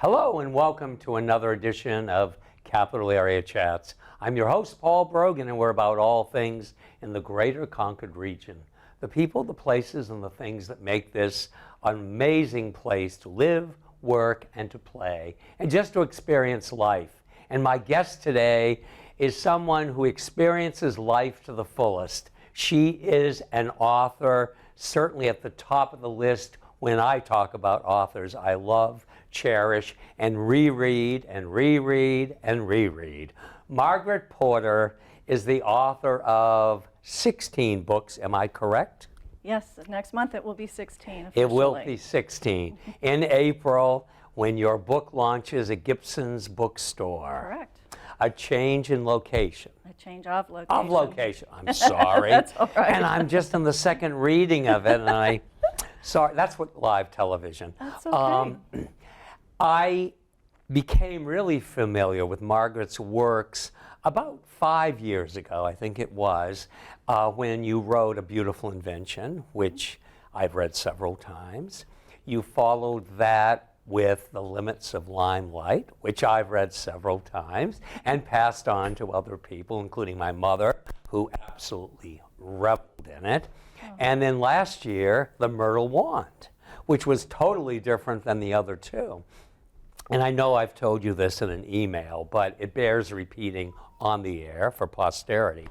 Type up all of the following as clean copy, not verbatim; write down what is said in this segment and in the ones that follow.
Hello and welcome to another edition of Capital Area Chats. I'm your host, Paul Brogan, and we're about all things in the greater Concord region. The people, the places, and the things that make this an amazing place to live, work, and to play, and just to experience life. And my guest today is someone who experiences life to the fullest. She is an author, certainly at the top of the list when I talk about authors I love, cherish, and reread and reread and reread. Margaret Porter is the author of 16 books, am I correct? Yes, next month it will be 16 officially. It will be 16 in April when your book launches at Gibson's Bookstore. Correct. A change in location. A change of location. Of location, I'm sorry. That's all right. And I'm just in the second reading of it, and sorry, that's what live television. That's okay. I became really familiar with Margaret's works about 5 years ago, I think it was, when you wrote A Beautiful Invention, which I've read several times. You followed that with The Limits of Limelight, which I've read several times and passed on to other people, including my mother, who absolutely reveled in it. And then last year, The Myrtle Wand, which was totally different than the other two. And I know I've told you this in an email, but it bears repeating on the air for posterity.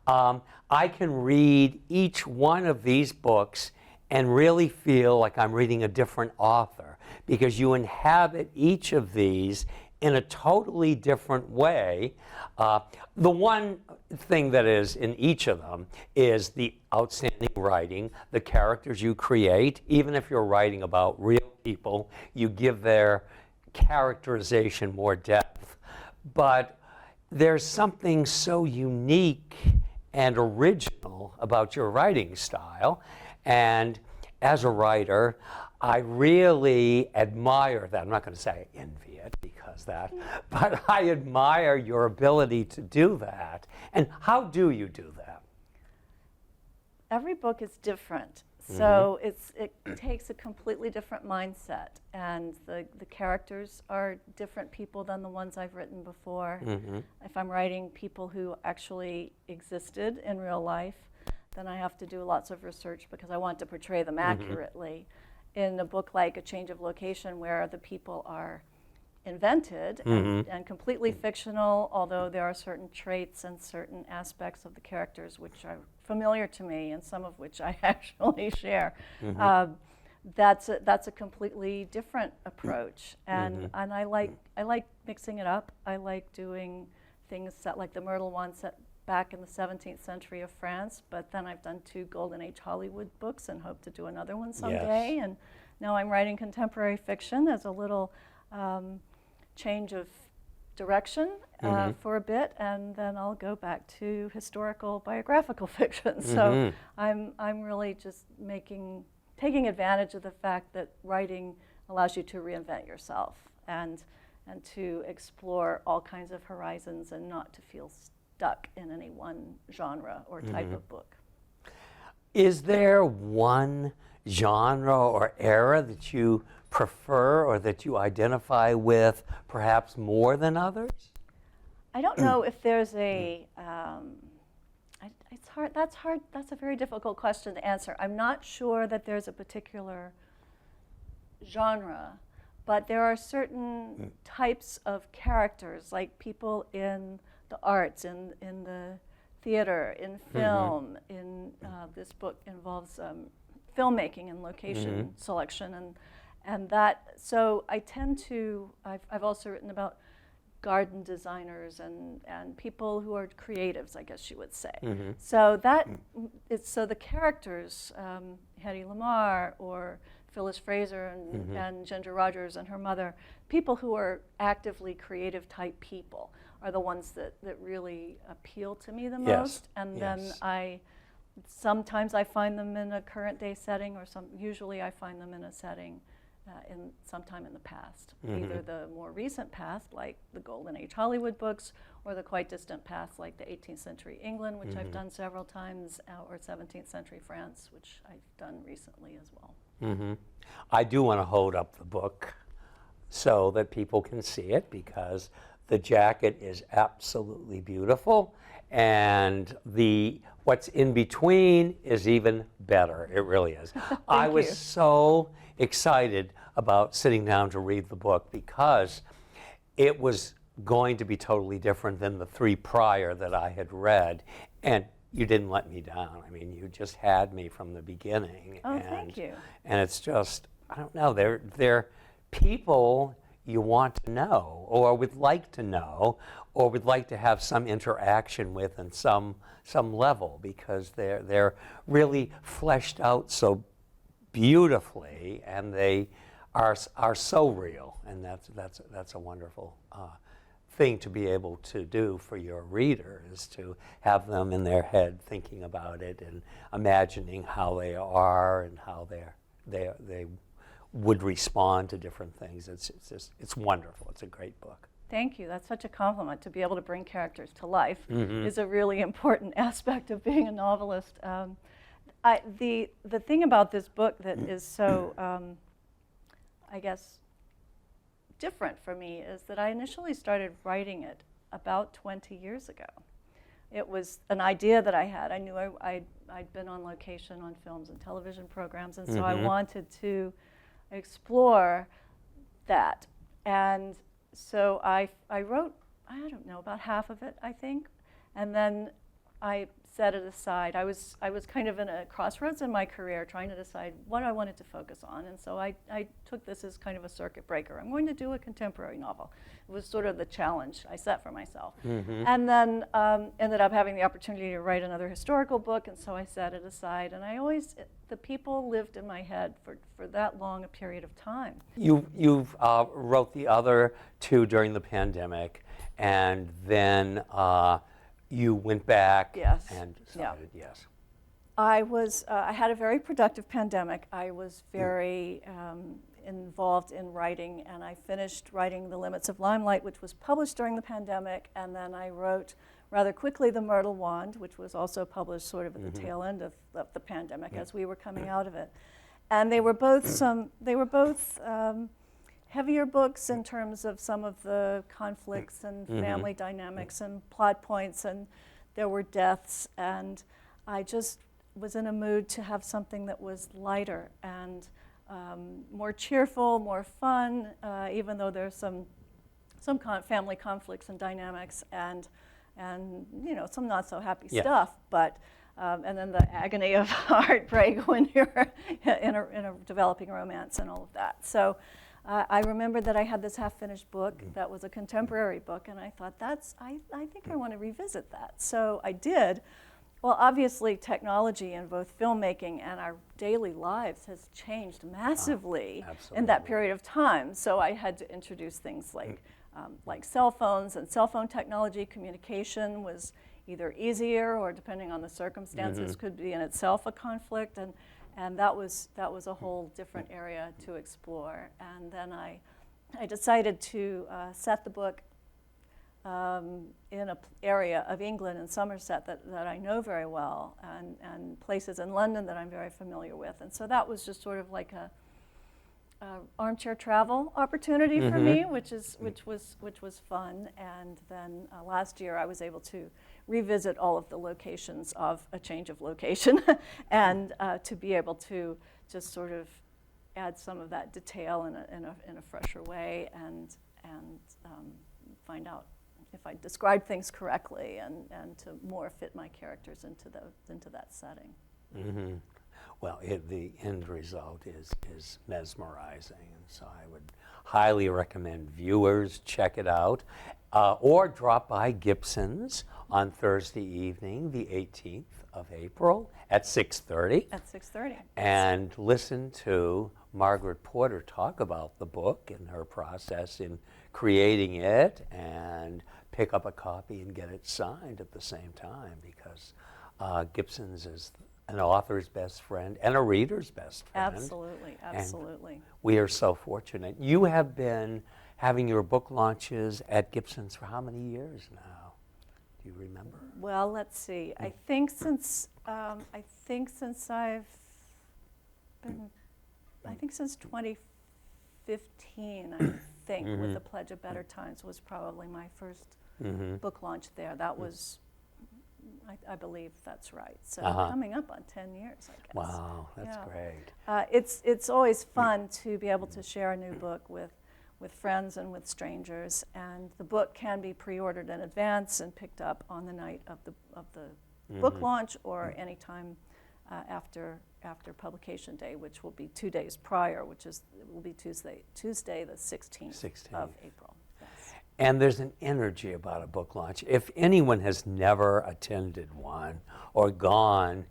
I can read each one of these books and really feel like I'm reading a different author, because you inhabit each of these in a totally different way. The one thing that is in each of them is the outstanding writing, the characters you create. Even if you're writing about real people, you give their characterization more depth. But there's something so unique and original about your writing style. And as a writer, I really admire that. I'm not going to say I envy it because that, but I admire your ability to do that. And how do you do that? Every book is different. So it takes a completely different mindset, and the characters are different people than the ones I've written before. If I'm writing people who actually existed in real life, then I have to do lots of research because I want to portray them accurately. In a book like A Change of Location, where the people are invented and completely fictional, although there are certain traits and certain aspects of the characters which are familiar to me and some of which I actually share. That's a completely different approach, and I like mixing it up. I like doing things set like the Myrtle Wand set back in the 17th century of France, but then I've done 2 Golden Age Hollywood books and hope to do another one someday. And now I'm writing contemporary fiction as a little change of direction for a bit, and then I'll go back to historical biographical fiction. So I'm really just taking advantage of the fact that writing allows you to reinvent yourself and to explore all kinds of horizons and not to feel stuck in any one genre or type of book. Is there one genre or era that you prefer or that you identify with perhaps more than others? I don't know if there's a, it's hard, that's a very difficult question to answer. I'm not sure that there's a particular genre, but there are certain types of characters, like people in the arts, in the theater, in film, this book involves filmmaking and location selection, and that, so I tend to, I've also written about garden designers and people who are creatives, I guess you would say. So that, so the characters, Hedy Lamarr or Phyllis Fraser and Ginger Rogers and her mother, people who are actively creative type people are the ones that really appeal to me the most. And then sometimes I find them in a current day setting, or usually I find them in a setting in sometime in the past, either the more recent past, like the Golden Age Hollywood books, or the quite distant past, like the 18th century England, which I've done several times, or 17th century France, which I've done recently as well. I do want to hold up the book so that people can see it, because the jacket is absolutely beautiful, and what's in between is even better. It really is. I was you. so excited about sitting down to read the book, because it was going to be totally different than the 3 prior that I had read, and you didn't let me down. I mean, you just had me from the beginning. Oh, thank you. And it's just, I don't know, they're people you want to know, or would like to know, or would like to have some interaction with in some level, because they're really fleshed out so beautifully, and they are so real, and that's a wonderful thing to be able to do for your reader, is to have them in their head thinking about it and imagining how they are and how they would respond to different things. It's wonderful. It's a great book. Thank you. That's such a compliment. To be able to bring characters to life is a really important aspect of being a novelist. The thing about this book that is so, I guess, different for me is that I initially started writing it about 20 years ago. It was an idea that I had. I knew I'd been on location on films and television programs, and so I wanted to explore that. And so I wrote, I don't know, about half of it, I think, and then I set it aside. I was kind of in a crossroads in my career, trying to decide what I wanted to focus on, and so I took this as kind of a circuit breaker. I'm going to do a contemporary novel. It was sort of the challenge I set for myself. And then ended up having the opportunity to write another historical book, and so I set it aside. And the people lived in my head for that long a period of time. You've wrote the other 2 during the pandemic, and then you went back and started, yes. I had a very productive pandemic. I was very involved in writing, and I finished writing *The Limits of Limelight*, which was published during the pandemic, and then I wrote rather quickly *𝘈 𝘊𝘊𝘯𝘓, which was also published sort of at the tail end of the pandemic as we were coming out of it. And they were both heavier books in terms of some of the conflicts and family dynamics and plot points, and there were deaths, and I just was in a mood to have something that was lighter and more cheerful, more fun, even though there's some family conflicts and dynamics and some not so happy stuff, but and then the agony of heartbreak when you're in a developing romance and all of that. So I remembered that I had this half-finished book that was a contemporary book, and I thought, I think I want to revisit that. So I did. Well, obviously, technology in both filmmaking and our daily lives has changed massively in that period of time. So I had to introduce things like cell phones and cell phone technology. Communication was either easier or, depending on the circumstances, could be in itself a conflict. And that was a whole different area to explore. And then I decided to set the book in an area of England and Somerset that I know very well, and places in London that I'm very familiar with. And so that was just sort of like a armchair travel opportunity for me, which was fun. And then last year I was able to revisit all of the locations of A Change of Location, and to be able to just sort of add some of that detail in a fresher way, and find out if I described things correctly, and to more fit my characters into that setting. Well, the end result is mesmerizing, and so I would highly recommend viewers check it out, or drop by Gibson's on Thursday evening, the 18th of April at 6:30. At 6:30. And listen to Margaret Porter talk about the book and her process in creating it, and pick up a copy and get it signed at the same time, because Gibson's is an author's best friend and a reader's best friend. Absolutely, absolutely. And we are so fortunate. You have been having your book launches at Gibson's for how many years now? Do you remember? Well, let's see. I think since since 2015, I think, with the Pledge of Better Times was probably my first book launch there. That was, I believe that's right. So coming up on 10 years, I guess. Wow, that's great. It's always fun to be able to share a new book with friends and with strangers, and the book can be pre-ordered in advance and picked up on the night of the book launch, or anytime after publication day, which will be 2 days prior, will be Tuesday the 16th of April. Yes. And there's an energy about a book launch. If anyone has never attended one or gone,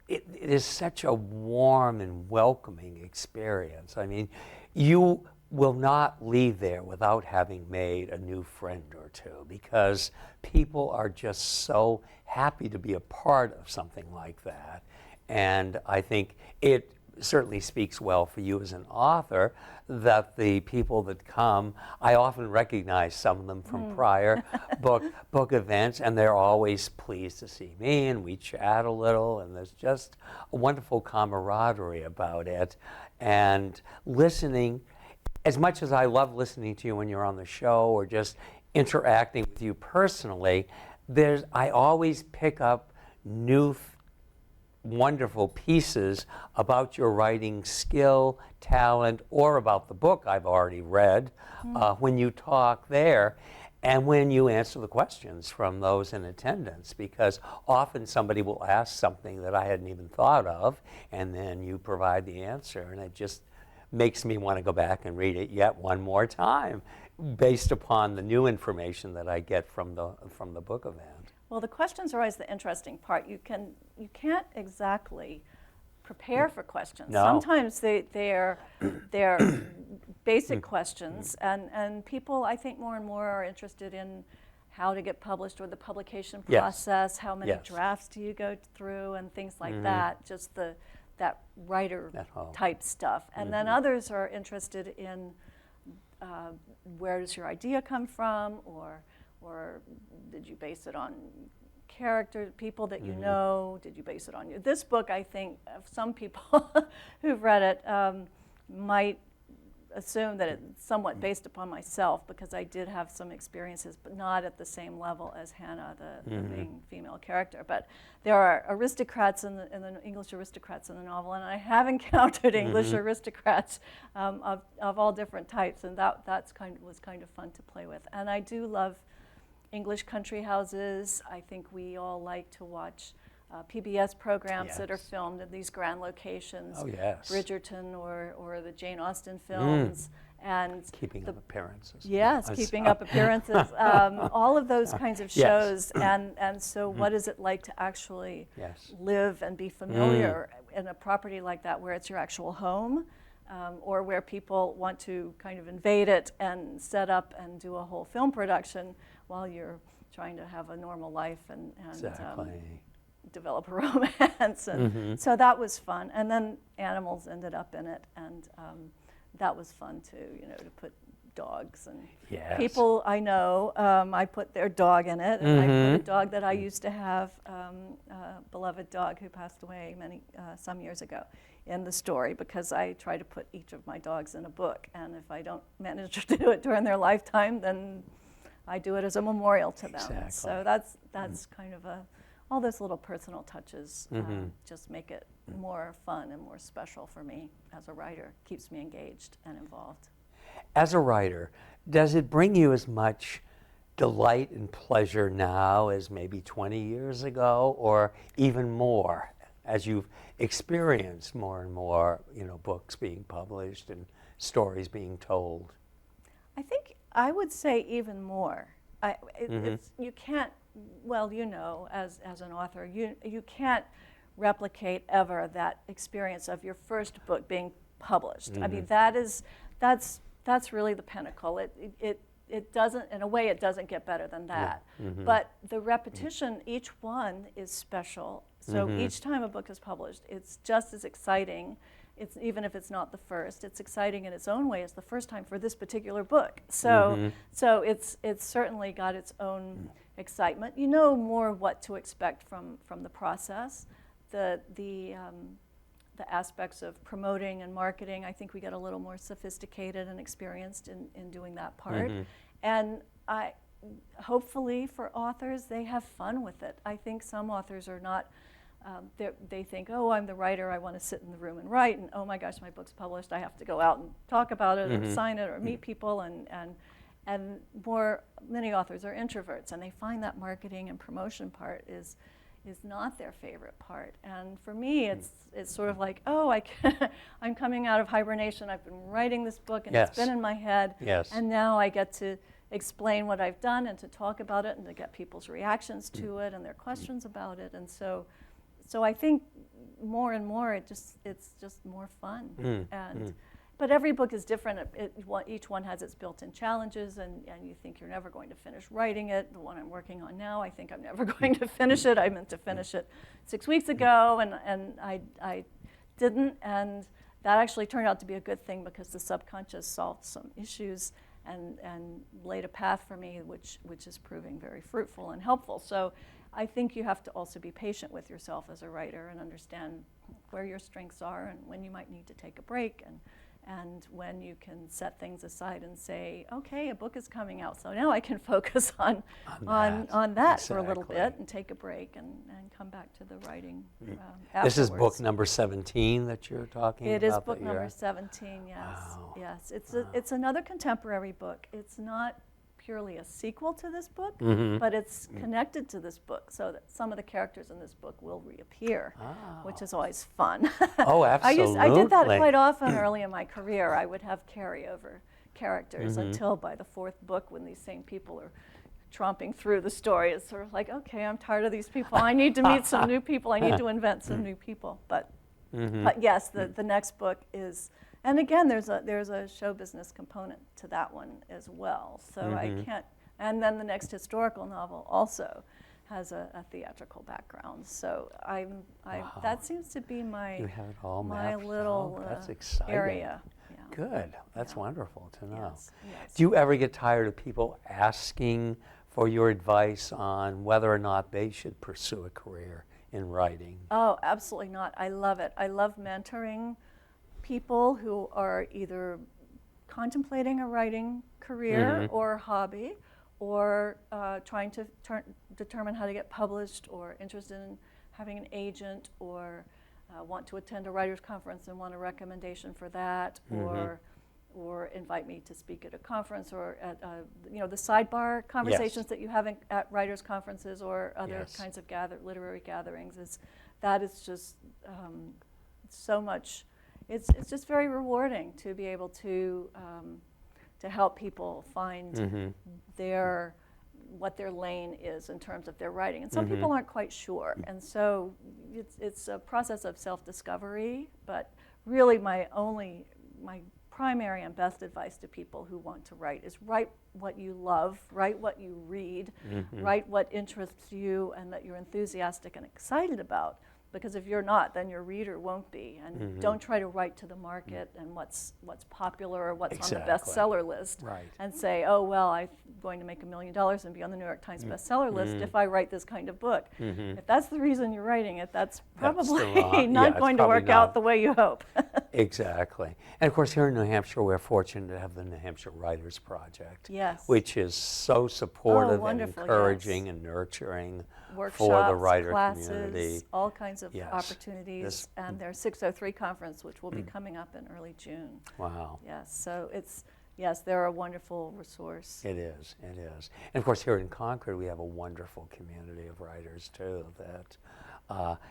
it is such a warm and welcoming experience. I mean, you will not leave there without having made a new friend or two, because people are just so happy to be a part of something like that. And I think it certainly speaks well for you as an author that the people that come, I often recognize some of them from prior book events, and they're always pleased to see me, and we chat a little, and there's just a wonderful camaraderie about it. And listening, as much as I love listening to you when you're on the show or just interacting with you personally, I always pick up new wonderful pieces about your writing skill, talent, or about the book I've already read when you talk there, and when you answer the questions from those in attendance, because often somebody will ask something that I hadn't even thought of, and then you provide the answer, and it just makes me want to go back and read it yet one more time based upon the new information that I get from the book event. Well, the questions are always the interesting part. You can't exactly prepare for questions. No. Sometimes they're basic questions, and people, I think, more and more are interested in how to get published, or the publication process, how many drafts do you go through, and things like that, just that writer type stuff. And then others are interested in where does your idea come from, or did you base it on character, people that you know? Did you base it on you? This book, I think, some people who've read it might assume that it's somewhat based upon myself, because I did have some experiences, but not at the same level as Hannah, the main female character. But there are aristocrats in the English aristocrats in the novel, and I have encountered English aristocrats of all different types, and that was kind of fun to play with. And I do love English country houses. I think we all like to watch PBS programs that are filmed in these grand locations. Oh, yes. Bridgerton or the Jane Austen films. And keeping up appearances. Yes, keeping up appearances. All of those kinds of shows. And so what is it like to actually live and be familiar in a property like that, where it's your actual home, or where people want to kind of invade it and set up and do a whole film production while you're trying to have a normal life and develop a romance. And so that was fun. And then animals ended up in it, and that was fun too, to put dogs and people I know, I put their dog in it, and I put a dog that I used to have, a beloved dog who passed away some years ago, in the story, because I try to put each of my dogs in a book, and if I don't manage to do it during their lifetime, then I do it as a memorial to them. Exactly. So that's kind of all those little personal touches just make it more fun and more special for me as a writer. Keeps me engaged and involved. As a writer, does it bring you as much delight and pleasure now as maybe 20 years ago, or even more as you've experienced more and more, books being published and stories being told? I think I would say even more. You can't, as an author, you can't replicate ever that experience of your first book being published. I mean, that's really the pinnacle. It doesn't, in a way, it doesn't get better than that. But the repetition, each one is special. So each time a book is published, it's just as exciting. Even if it's not the first, it's exciting in its own way as the first time for this particular book. So it's certainly got its own excitement. You know more what to expect from the process. The the aspects of promoting and marketing. I think we get a little more sophisticated and experienced in doing that part. And hopefully for authors, they have fun with it. I think some authors are not, they think, oh, I'm the writer, I want to sit in the room and write, and oh my gosh, my book's published, I have to go out and talk about it or sign it or meet people, and many authors are introverts, and they find that marketing and promotion part is not their favorite part. And for me, it's sort of like, oh, I'm coming out of hibernation, I've been writing this book, and it's been in my head, and now I get to explain what I've done and to talk about it and to get people's reactions to it and their questions about it. And so I think more and more it's just more fun. But every book is different. Each one has its built-in challenges, and you think you're never going to finish writing it. The one I'm working on now, I think I'm never going to finish it. I meant to finish it 6 weeks ago, and I didn't. And that actually turned out to be a good thing because the subconscious solved some issues and laid a path for me, which is proving very fruitful and helpful. So I think you have to also be patient with yourself as a writer and understand where your strengths are and when you might need to take a break, and when you can set things aside and say, okay, a book is coming out, so now I can focus on that for a little bit and take a break and come back to the writing afterwards. This is book number 17 that you're talking about? It is book number 17, yes. Wow. Yes, it's another contemporary book. It's not purely a sequel to this book, but it's connected to this book, so that some of the characters in this book will reappear, which is always fun. Oh, absolutely. I did that quite often early in my career. I would have carryover characters until by the 4th book, when these same people are tromping through the story, it's sort of like, okay, I'm tired of these people. I need to meet some new people. I need to invent some new people. But yes, the next book is. And again, there's a show business component to that one as well. So I can't. And then the next historical novel also has a theatrical background. So that seems to be my little That's exciting. area. Yeah. Good. That's wonderful to know. Yes, yes. Do you ever get tired of people asking for your advice on whether or not they should pursue a career in writing? Oh, absolutely not. I love it. I love mentoring people who are either contemplating a writing career or hobby, or trying to determine how to get published, or interested in having an agent, or want to attend a writers' conference and want a recommendation for that, or invite me to speak at a conference, or at the sidebar conversations that you have at writers' conferences or other kinds of literary gatherings. That is just so much. It's just very rewarding to be able to help people find what their lane is in terms of their writing. And some people aren't quite sure, and so it's a process of self-discovery. But really, my primary and best advice to people who want to write is write what you love, write what you read, write what interests you and that you're enthusiastic and excited about. Because if you're not, then your reader won't be. And don't try to write to the market and what's popular or what's on the bestseller list, and say, oh, well, I'm going to make $1 million and be on the New York Times bestseller list if I write this kind of book. If that's the reason you're writing it, that's probably not going to work out the way you hope. Exactly. And of course, here in New Hampshire, we're fortunate to have the New Hampshire Writers Project, which is so supportive and encouraging and nurturing for the writer community. All kinds of opportunities, and their 603 conference, which will be coming up in early June. Wow. Yes, so they're a wonderful resource. It is. And of course, here in Concord, we have a wonderful community of writers, too, that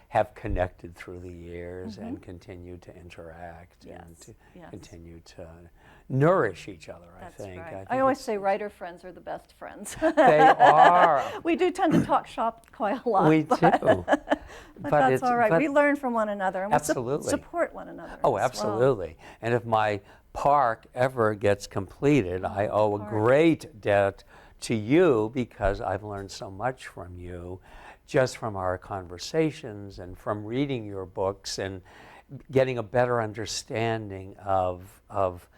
have connected through the years and continue to interact and to continue to nourish each other, I think. Right. I always say writer friends are the best friends. They are. We do tend to talk shop quite a lot. We do. But that's all right. We learn from one another, and we support one another. Oh, absolutely. And if my park ever gets completed, I owe a great debt to you, because I've learned so much from you, just from our conversations and from reading your books and getting a better understanding of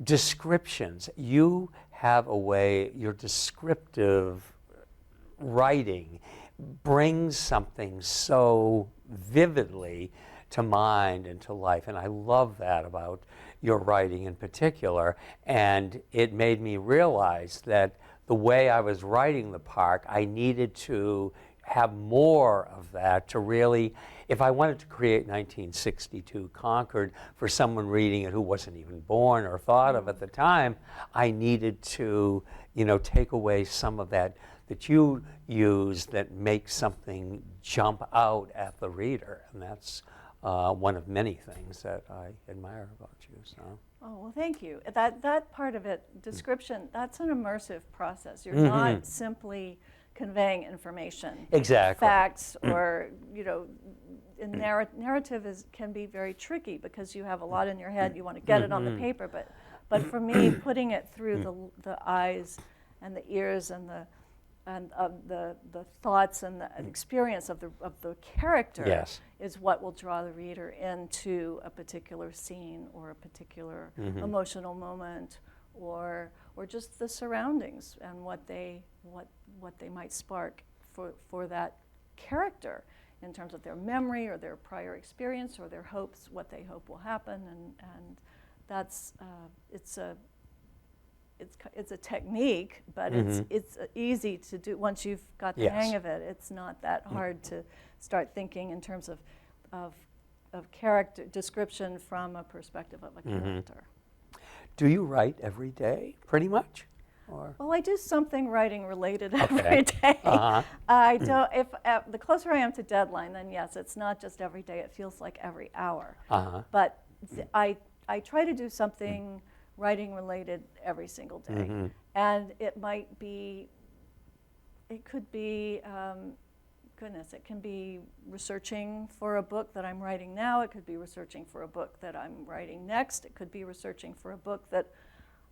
descriptions. You have a way, your descriptive writing brings something so vividly to mind and to life. And I love that about your writing in particular. And it made me realize that the way I was writing the park, I needed to have more of that to really, if I wanted to create 1962 Concord for someone reading it who wasn't even born or thought of at the time, I needed to, take away some of that you use that makes something jump out at the reader. And that's one of many things that I admire about you. So. Oh, well, thank you. That part of it, description, that's an immersive process. You're not simply conveying information. Exactly. Facts or, narrative can be very tricky because you have a lot in your head. You want to get it on the paper, but for me, putting it through the eyes and the ears and the thoughts and the experience of the character is what will draw the reader into a particular scene or a particular emotional moment, or just the surroundings and what they might spark for that character in terms of their memory or their prior experience or their hopes, what they hope will happen, and that's it's a technique, but it's easy to do once you've got the hang of it. It's not that hard to start thinking in terms of character description from a perspective of a character. Do you write every day, pretty much? Or? Well, I do something writing related every day. I don't. If the closer I am to deadline, then yes, it's not just every day. It feels like every hour. But I try to do something writing related every single day, and it could be. It can be researching for a book that I'm writing now. It could be researching for a book that I'm writing next. It could be researching for a book that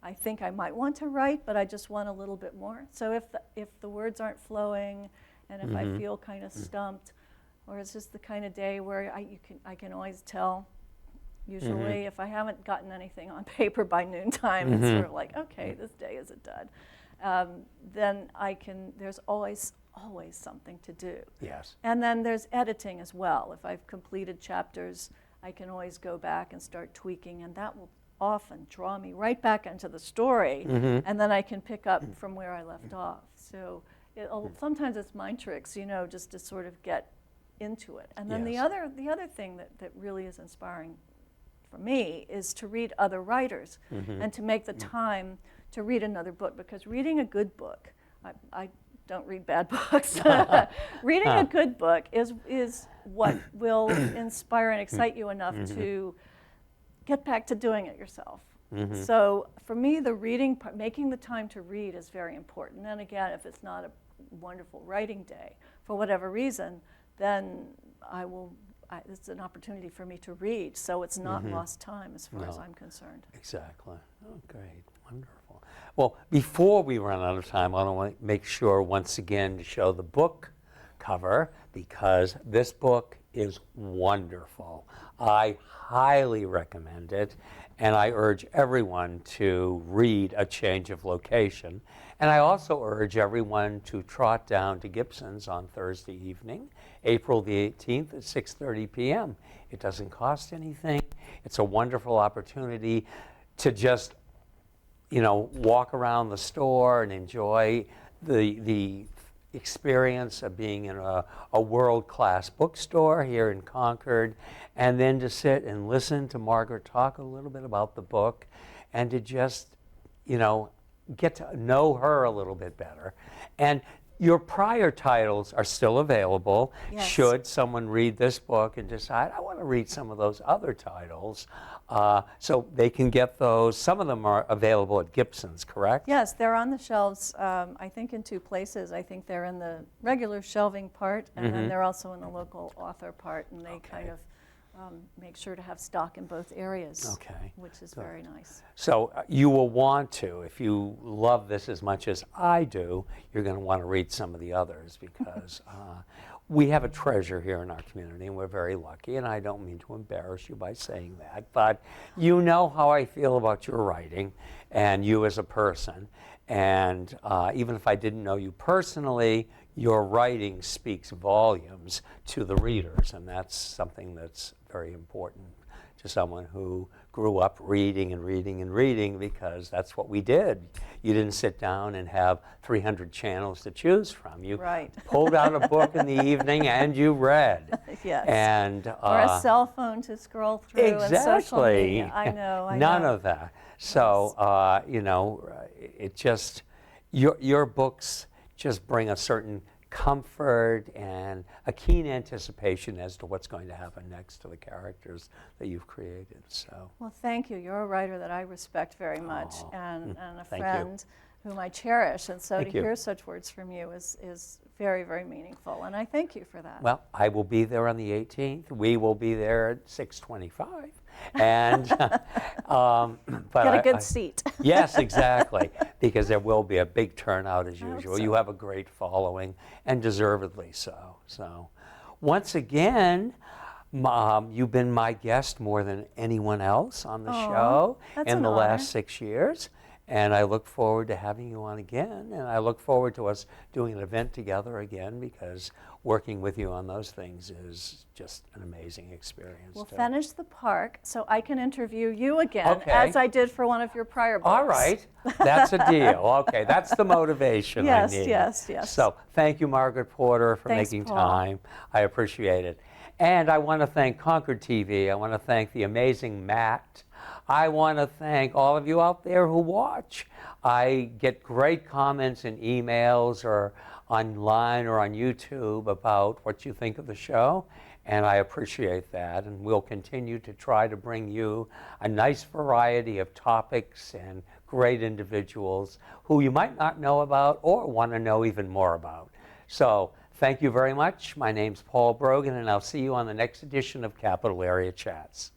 I think I might want to write, but I just want a little bit more. So if the words aren't flowing, and if I feel kind of stumped, or it's just the kind of day where I can always tell. Usually, if I haven't gotten anything on paper by noontime, it's sort of like, okay, this day is a dud. Then there's always something to do. Yes. And then there's editing as well. If I've completed chapters, I can always go back and start tweaking, and that will often draw me right back into the story, and then I can pick up from where I left off. So sometimes it's mind tricks, just to sort of get into it. And then the other thing that really is inspiring for me is to read other writers and to make the time to read another book, because reading a good book, I don't read bad books. Reading a good book is what will inspire and excite you enough to get back to doing it yourself. So for me, the reading part, making the time to read, is very important. And again, if it's not a wonderful writing day for whatever reason, then it's an opportunity for me to read. So it's not lost time as far as I'm concerned. Exactly. Oh, great. Wonderful. Well, before we run out of time, I want to make sure once again to show the book cover, because this book is wonderful. I highly recommend it, and I urge everyone to read A Change of Location. And I also urge everyone to trot down to Gibson's on Thursday evening, April the 18th at 6:30 p.m. It doesn't cost anything. It's a wonderful opportunity to just, walk around the store and enjoy the experience of being in a world-class bookstore here in Concord, and then to sit and listen to Margaret talk a little bit about the book, and to just, get to know her a little bit better. And your prior titles are still available. Yes. Should someone read this book and decide, I want to read some of those other titles, so they can get those. Some of them are available at Gibson's, correct? Yes, they're on the shelves, I think in two places. I think they're in the regular shelving part, and then they're also in the local author part, and they kind of make sure to have stock in both areas, which is very nice. So you will want to, if you love this as much as I do, you're going to want to read some of the others, because we have a treasure here in our community, and we're very lucky, and I don't mean to embarrass you by saying that, but you know how I feel about your writing and you as a person. And even if I didn't know you personally, your writing speaks volumes to the readers, and that's something that's very important to someone who grew up reading and reading and reading, because that's what we did. You didn't sit down and have 300 channels to choose from. You Right. pulled out a book in the evening and you read. Yes. And, Or a cell phone to scroll through and social media. I know, I None know. of that. So, you know, it just, your books just bring a certain comfort and a keen anticipation as to what's going to happen next to the characters that you've created. So, Well, thank you. You're a writer that I respect very much, Oh, and a thank you. friend whom I cherish. And so Thank to you. hear such words from you is very, very meaningful. And I thank you for that. well, I will be there on the 18th. We will be there at 6:25. And, but Get a good seat. Yes, exactly, because there will be a big turnout as I hope usual. so. You have a great following, and deservedly so. So, once again, you've been my guest more than anyone else on the Aw, show that's in an the honor. last 6 years. And I look forward to having you on again, and I look forward to us doing an event together again, because working with you on those things is just an amazing experience. We'll too. finish the park so I can interview you again, Okay. as I did for one of your prior books. All right, that's a deal. Okay, that's the motivation Yes, I need. yes, yes. So thank you, Margaret Porter, for Thanks, making Paul. time. I appreciate it. And I want to thank Concord TV. I want to thank the amazing Matt. I want to thank all of you out there who watch. I get great comments and emails or online or on YouTube about what you think of the show, and I appreciate that. And we'll continue to try to bring you a nice variety of topics and great individuals who you might not know about or want to know even more about. So thank you very much. My name's Paul Brogan, and I'll see you on the next edition of Capital Area Chats.